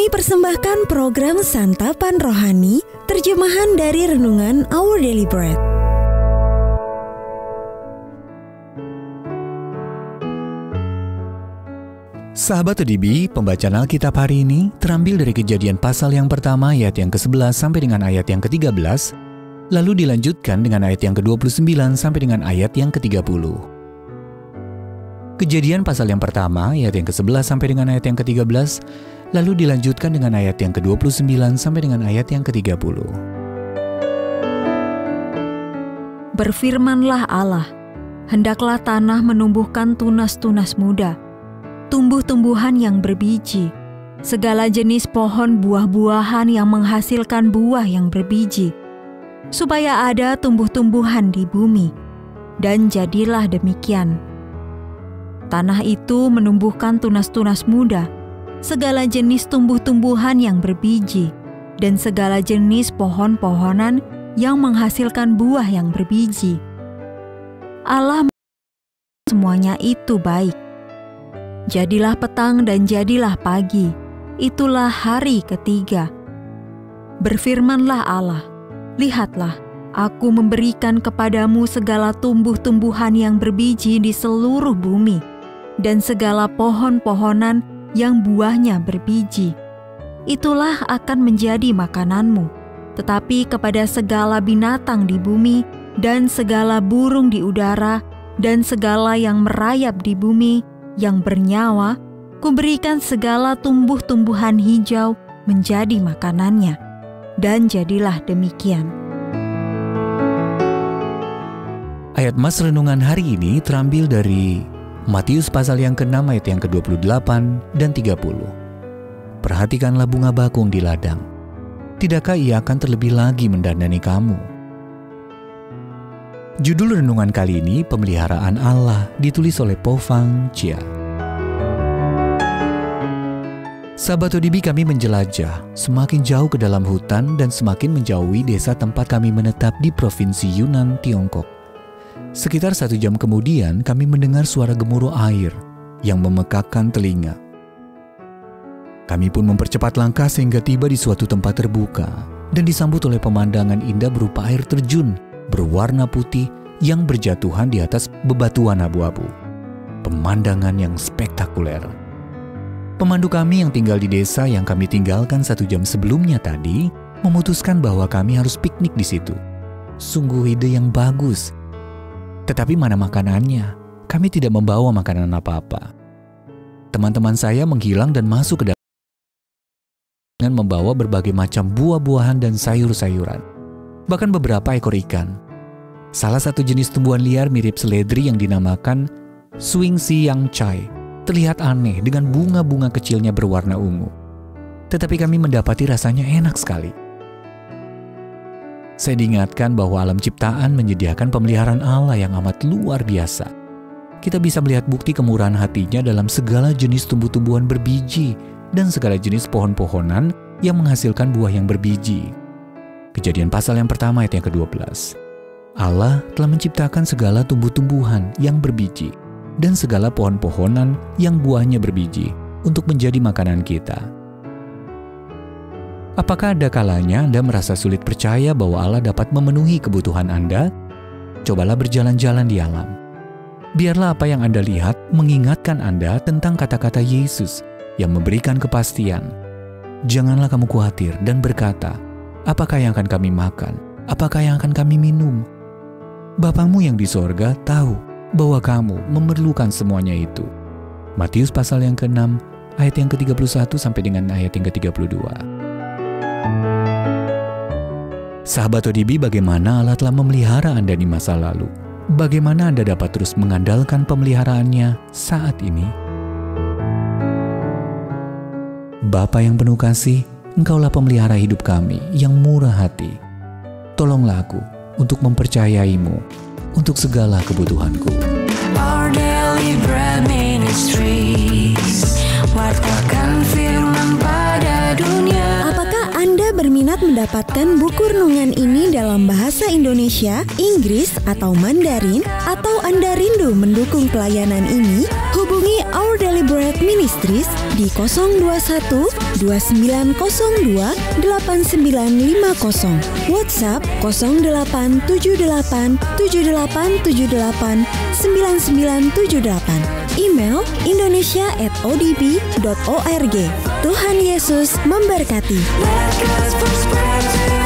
Kami persembahkan program Santapan Rohani, terjemahan dari Renungan Our Daily Bread. Sahabat ODB, pembacaan Alkitab hari ini terambil dari Kejadian pasal yang pertama ayat yang ke-11 sampai dengan ayat yang ke-13, lalu dilanjutkan dengan ayat yang ke-29 sampai dengan ayat yang ke-30. Kejadian pasal yang pertama ayat yang ke-11 sampai dengan ayat yang ke-13, lalu dilanjutkan dengan ayat yang ke-29 sampai dengan ayat yang ke-30. Berfirmanlah Allah, hendaklah tanah menumbuhkan tunas-tunas muda, tumbuh-tumbuhan yang berbiji, segala jenis pohon buah-buahan yang menghasilkan buah yang berbiji, supaya ada tumbuh-tumbuhan di bumi. Dan jadilah demikian. Tanah itu menumbuhkan tunas-tunas muda, segala jenis tumbuh-tumbuhan yang berbiji, dan segala jenis pohon-pohonan yang menghasilkan buah yang berbiji. Allah semuanya itu baik. Jadilah petang dan jadilah pagi, itulah hari ketiga. Berfirmanlah Allah, lihatlah, aku memberikan kepadamu segala tumbuh-tumbuhan yang berbiji di seluruh bumi, dan segala pohon-pohonan yang buahnya berbiji. Itulah akan menjadi makananmu. Tetapi kepada segala binatang di bumi, dan segala burung di udara, dan segala yang merayap di bumi, yang bernyawa, kuberikan segala tumbuh-tumbuhan hijau menjadi makanannya. Dan jadilah demikian. Ayat Mas Renungan hari ini terambil dari Matius pasal yang ke-6 ayat yang ke-28 dan 30. Perhatikanlah bunga bakung di ladang. Tidakkah ia akan terlebih lagi mendandani kamu? Judul renungan kali ini Pemeliharaan Allah, ditulis oleh Po Fang Chia. Sahabat ODB, kami menjelajah semakin jauh ke dalam hutan dan semakin menjauhi desa tempat kami menetap di Provinsi Yunnan, Tiongkok. Sekitar 1 jam kemudian kami mendengar suara gemuruh air yang memekakkan telinga. Kami pun mempercepat langkah sehingga tiba di suatu tempat terbuka dan disambut oleh pemandangan indah berupa air terjun berwarna putih yang berjatuhan di atas bebatuan abu-abu. Pemandangan yang spektakuler. Pemandu kami yang tinggal di desa yang kami tinggalkan 1 jam sebelumnya tadi memutuskan bahwa kami harus piknik di situ. Sungguh ide yang bagus. Tetapi mana makanannya? Kami tidak membawa makanan apa-apa. Teman-teman saya menghilang dan masuk ke dalam dengan membawa berbagai macam buah-buahan dan sayur-sayuran. Bahkan beberapa ekor ikan. Salah satu jenis tumbuhan liar mirip seledri yang dinamakan Swing Siang Chai terlihat aneh dengan bunga-bunga kecilnya berwarna ungu. Tetapi kami mendapati rasanya enak sekali. Saya diingatkan bahwa alam ciptaan menyediakan pemeliharaan Allah yang amat luar biasa. Kita bisa melihat bukti kemurahan hatinya dalam segala jenis tumbuh-tumbuhan berbiji dan segala jenis pohon-pohonan yang menghasilkan buah yang berbiji. Kejadian pasal yang pertama ayat yang ke-12. Allah telah menciptakan segala tumbuh-tumbuhan yang berbiji dan segala pohon-pohonan yang buahnya berbiji untuk menjadi makanan kita. Apakah ada kalanya Anda merasa sulit percaya bahwa Allah dapat memenuhi kebutuhan Anda? Cobalah berjalan-jalan di alam. Biarlah apa yang Anda lihat mengingatkan Anda tentang kata-kata Yesus yang memberikan kepastian. Janganlah kamu khawatir dan berkata, apakah yang akan kami makan? Apakah yang akan kami minum? Bapamu yang di sorga tahu bahwa kamu memerlukan semuanya itu. Matius pasal yang ke-6 ayat yang ke-31 sampai dengan ayat yang ke-32. Sahabat ODB, bagaimana Allah telah memelihara Anda di masa lalu? Bagaimana Anda dapat terus mengandalkan pemeliharaannya saat ini? Bapa yang penuh kasih, Engkaulah pemelihara hidup kami yang murah hati. Tolonglah aku untuk mempercayaimu untuk segala kebutuhanku. Our Daily Bread Ministries, wartakan firman pada dunia. Apakah Anda berminat mendapatkan buku renungan ini dalam bahasa Indonesia, Inggris, atau Mandarin? Atau Anda rindu mendukung pelayanan ini? Hubungi Our Daily Bread Ministry gratis di 021 2902 8950. WhatsApp 0878 7878 9978. Email indonesia@odb.org. Tuhan Yesus memberkati. Let God's word spread to